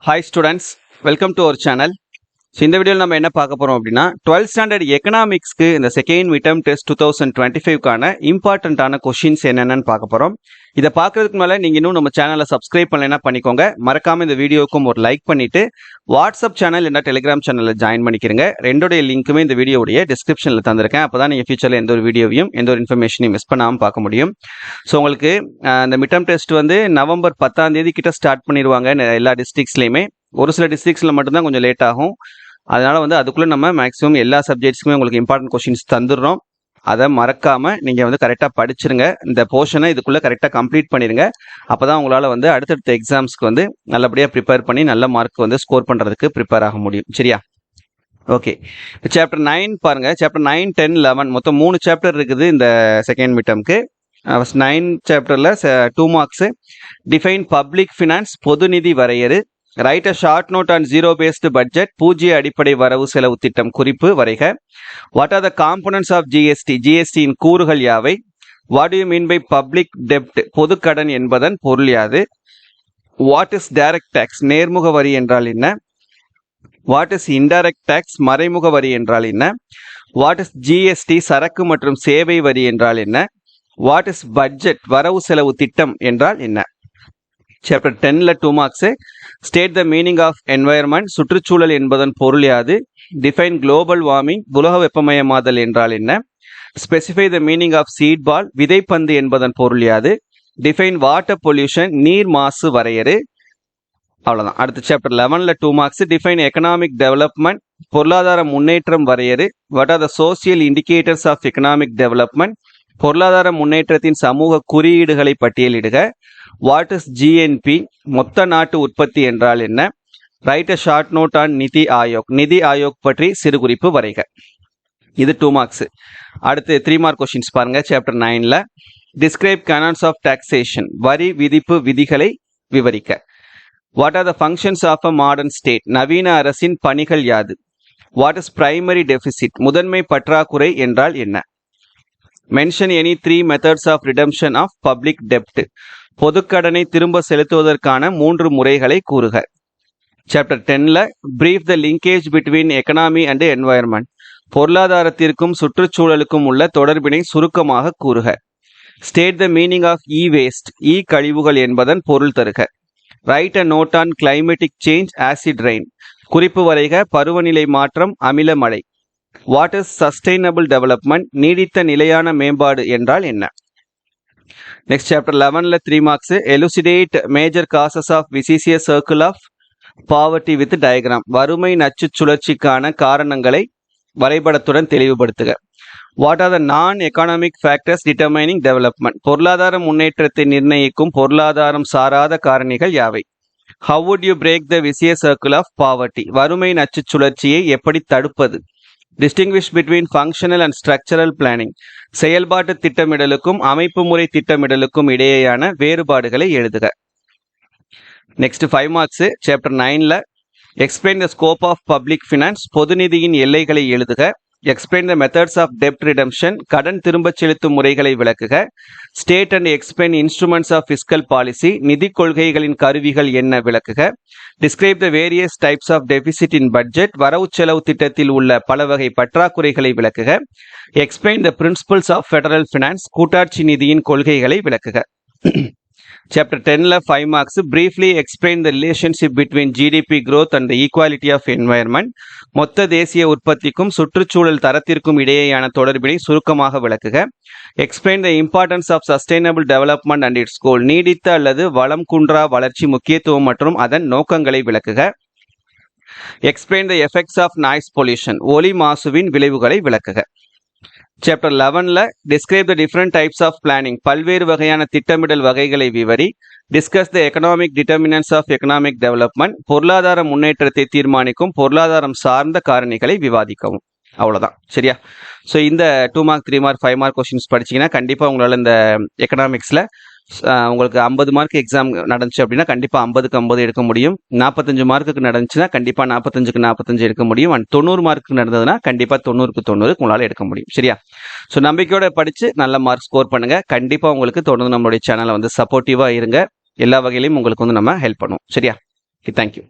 Hi students, welcome to our channel. So இந்த வீடியோவில் நம்ம என்ன பார்க்க போறோம் அப்படின்னா 12th ஸ்டாண்டர்ட் எக்கனாமிக்ஸ்க்கு இந்த செகண்ட் மிட்டம் டெஸ்ட் 2025க்கான இம்பார்ட்டன்ட்டான கொஷின்ஸ் என்னென்னு பார்க்க போறோம். இதை பார்க்கறதுக்கு மேலே நீங்க இன்னும் நம்ம சேனலை சப்ஸ்கிரைப் பண்ணலைன்னா பண்ணிக்கோங்க. மறக்காம இந்த வீடியோக்கும் ஒரு லைக் பண்ணிட்டு வாட்ஸ்அப் சேனல் இல்லைன்னா டெலிகிராம் சேனலில் ஜாயின் பண்ணிக்கிறங்க. ரெண்டோடைய லிங்க்குமே இந்த வீடியோடைய டிஸ்கிரிப்ஷனில் தந்திருக்கேன். அப்பதான் நீங்க ஃபியூச்சரில் எந்த ஒரு வீடியோவையும் எந்த ஒரு இன்ஃபர்மேஷனையும் மிஸ் பண்ணாமல் பார்க்க முடியும். ஸோ உங்களுக்கு இந்த மிட்டம் டெஸ்ட் வந்து நவம்பர் 10ஆம் தேதி கிட்ட ஸ்டார்ட் பண்ணிடுவாங்க எல்லா டிஸ்ட்ரிக்ஸ்லையுமே. ஒரு சில டிஸ்ட்ரிக்ஸில் மட்டும்தான் கொஞ்சம் லேட் ஆகும். அதனால வந்து அதுக்குள்ளே நம்ம மேக்ஸிமம் எல்லா சப்ஜெக்ட்ஸ்க்குமே உங்களுக்கு இம்பார்ட்டன்ட் கொஷின்ஸ் தந்துடுறோம். அதை மறக்காம நீங்கள் வந்து கரெக்டாக படிச்சிருங்க. இந்த போர்ஷனை இதுக்குள்ளே கரெக்டாக கம்ப்ளீட் பண்ணிடுங்க. அப்போ தான் உங்களால் வந்து அடுத்தடுத்த எக்ஸாம்ஸ்க்கு வந்து நல்லபடியாக ப்ரிப்பேர் பண்ணி நல்ல மார்க் வந்து ஸ்கோர் பண்ணுறதுக்கு ப்ரிப்பேர் ஆக முடியும். சரியா? ஓகே, சாப்டர் 9 பாருங்க. சாப்டர் 9, 10, 11 மொத்தம் 3 சாப்டர் இருக்குது இந்த செகண்ட் மிட்டம்க்கு. 9 சாப்டரில் 2 மார்க்ஸ். டிஃபைன் பப்ளிக் ஃபினான்ஸ், பொது நிதி வரையறு. Write a short note on zero based budget, பூஜ்ய அடிப்படை வரவு செலவு திட்டம் குறிப்பு வரைக. What are the components of GST, ஜிஎஸ்டியின் கூறுகள் யாவை? What do you mean by public டெப்ட், பொது கடன் என்பதன் பொருள் யாது? வாட் இஸ் டைரக்ட் டாக்ஸ், நேர்முக வரி என்றால் என்ன? வாட் இஸ் இன்டைரக்ட் டாக்ஸ், மறைமுக வரி என்றால் என்ன? வாட் இஸ் ஜிஎஸ்டி, சரக்கு மற்றும் சேவை வரி என்றால் என்ன? வாட் இஸ் பட்ஜெட், வரவு செலவு திட்டம் என்றால் என்ன? சாப்டர் 10ல 2 marks. State the meaning of environment, சுற்றுச்சூழல் என்பதன் பொருள் யாது? டிஃபைன் குளோபல் வார்மிங், உலக வெப்பமயமாதல் என்றால் என்ன? Specify the meaning of seed ball, விதைப்பந்து என்பதன் பொருள் யாது? டிஃபைன் வாட்டர் பொல்யூஷன், நீர் மாசு வரையறு. அவ்வளவுதான். அடுத்த சாப்டர் 11ல 2 மார்க்ஸ். டிஃபைன் எக்கனாமிக் டெவலப்மெண்ட், பொருளாதார முன்னேற்றம் வரையறு. What are the social indicators of economic development, பொருளாதார முன்னேற்றத்தின் சமூக குறியீடுகளை பட்டியலிடுக. வாட் இஸ் ஜிஎன்பி, மொத்த நாட்டு உற்பத்தி என்றால் என்ன? Write a short note on NITI Aayog, நிதி ஆயோக் பற்றி சிறு குறிப்பு வரைக. இது 2 மார்க்ஸ். அடுத்து 3 மார்க் கொஸ்டின்ஸ் பாருங்க. சாப்டர் 9ல டிஸ்கிரைப் கேனான்ஸ் ஆஃப் டாக்ஸேஷன், வரி விதிப்பு விதிகளை விவரிக்க. What are the functions of a modern state, நவீன அரசின் பணிகள் யாது? வாட் இஸ் பிரைமரி டெபிசிட், முதன்மை பற்றாக்குறை என்றால் என்ன? Mention any 3 methods of redemption of public டெப்ட், பொதுக்கடனை திரும்ப செலுத்துவதற்கான 3 முறைகளை கூறுக. சாப்டர் 10ல brief the linkage between economy and environment, பொருளாதாரத்திற்கும் சுற்றுச்சூழலுக்கும் உள்ள தொடர்பினை சுருக்கமாக கூறுக. State the meaning of e waste, e கழிவுகள் என்பதன் பொருள் தருக. Write a note on climatic change, acid rain, குறிப்பு வரைக. பருவநிலை மாற்றம், அமில மழை. வாட் இஸ் சஸ்டைனபிள் டெவலப்மெண்ட், நீடித்த நிலையான மேம்பாடு என்றால் என்ன? நெக்ஸ்ட் சாப்டர் 11ல 3 marks. Elucidate major causes of vicious circle of poverty with diagram, வறுமை நச்சு சுழற்சிக்கான காரணங்களை வரைபடத்துடன் தெளிவுபடுத்துக. வாட் ஆர் த நான் எக்கானமிக் ஃபேக்டர்ஸ் டிட்டர்மைனிங் டெவலப்மெண்ட், பொருளாதார முன்னேற்றத்தை நிர்ணயிக்கும் பொருளாதாரம் சாராத காரணிகள் யாவை? How would you break the vicious circle of poverty, வறுமை நச்சு சுழற்சியை எப்படி தடுப்பது? Distinguish between functional and structural planning, செயல்பாட்டு திட்டமிடலுக்கும் அமைப்பு முறை திட்டமிடலுக்கும் இடையேயான வேறுபாடுகளை எழுதுக. Next 5 marks. சாப்டர் 9ல explain the scope of public finance, பொது நிதியின் எல்லைகளை எழுதுக. எக்ஸ்பிளைன் த மெத்தட்ஸ் ஆஃப் டெப்ட் ரிடம்ஷன், கடன் திரும்பச் செலுத்தும் முறைகளை விளக்குக. State and explain instruments of fiscal policy, நிதி கொள்கைகளின் கருவிகள் என்ன விளக்குக. Describe the various types of deficit in budget, வரவு செலவு திட்டத்தில் உள்ள பல வகை பற்றாக்குறைகளை விளக்குக. Explain the principles of federal finance, கூட்டாட்சி நிதியின் கொள்கைகளை விளக்குக. சாப்டர் 10ல 5 marks. Briefly explain the relationship between GDP growth and equality of environment, மொத்த தேசிய உற்பத்திக்கும் சுற்றுச்சூழல் தரத்திற்கும் இடையேயான தொடர்பினை சுருக்கமாக விளக்குக. Explain the importance of sustainable development and its goal, நீடித்த அல்லது வளம் குன்றா வளர்ச்சி முக்கியத்துவம் மற்றும் அதன் நோக்கங்களை விளக்குக. Explain the effects of noise pollution, ஒலி மாசுவின் விளைவுகளை விளக்குக. சாப்டர் 11ல describe the different types of planning, பல்வேறு வகையான திட்டமிடல் வகைகளை விவரி. Discuss the economic determinants of economic development, பொருளாதார முன்னேற்றத்தை தீர்மானிக்கும் பொருளாதாரம் சார்ந்த காரணிகளை விவாதிக்கவும். அவ்வளோதான். சரியா? ஸோ இந்த 2 மார்க் 3 மார்க் 5 மார்க் கொஸ்டின்ஸ் படிச்சிங்கன்னா கண்டிப்பாக உங்களால் இந்த எக்கனாமிக்ஸில் உங்களுக்கு 50 மார்க் எக்ஸாம் நடந்துச்சு அப்படின்னா கண்டிப்பாக 50க்கு 50 எடுக்க முடியும். 45 மார்க்குக்கு நடந்துச்சுன்னா கண்டிப்பாக 45க்கு 45 எடுக்க முடியும். அண்ட் 90 மார்க்கு நடந்ததுன்னா கண்டிப்பாக 90க்கு 90 உங்களால் எடுக்க முடியும். சரியா? ஸோ நம்பிக்கையோட படித்து நல்ல மார்க் ஸ்கோர் பண்ணுங்கள். கண்டிப்பாக உங்களுக்கு தொடர்ந்து நம்மளுடைய சேனலை வந்து சப்போர்ட்டிவாக இருங்க. எல்லா வகையிலையும் உங்களுக்கு வந்து நம்ம ஹெல்ப் பண்ணுவோம். சரியா? தேங்க்யூ.